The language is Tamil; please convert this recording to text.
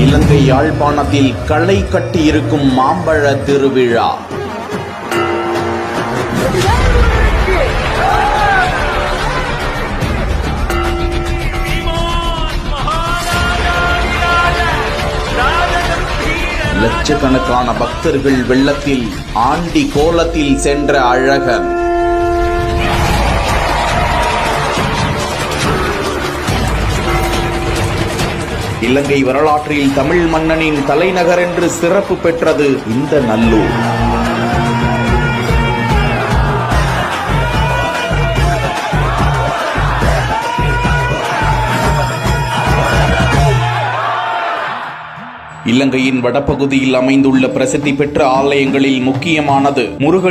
இலங்கை யாழ்ப்பாணத்தில் களை கட்டியிருக்கும் மாம்பழ திருவிழா. லட்சக்கணக்கான பக்தர்கள் வெள்ளத்தில் ஆண்டி கோலத்தில் சென்ற அழகன். இலங்கை வரலாற்றில் தமிழ் மன்னனின் தலைநகர் என்று சிறப்பு பெற்றது இந்த நல்லூர். இலங்கையின் வடபகுதியில் அமைந்துள்ள பிரசித்தி பெற்ற ஆலயங்களில் முக்கியமானது முருகன்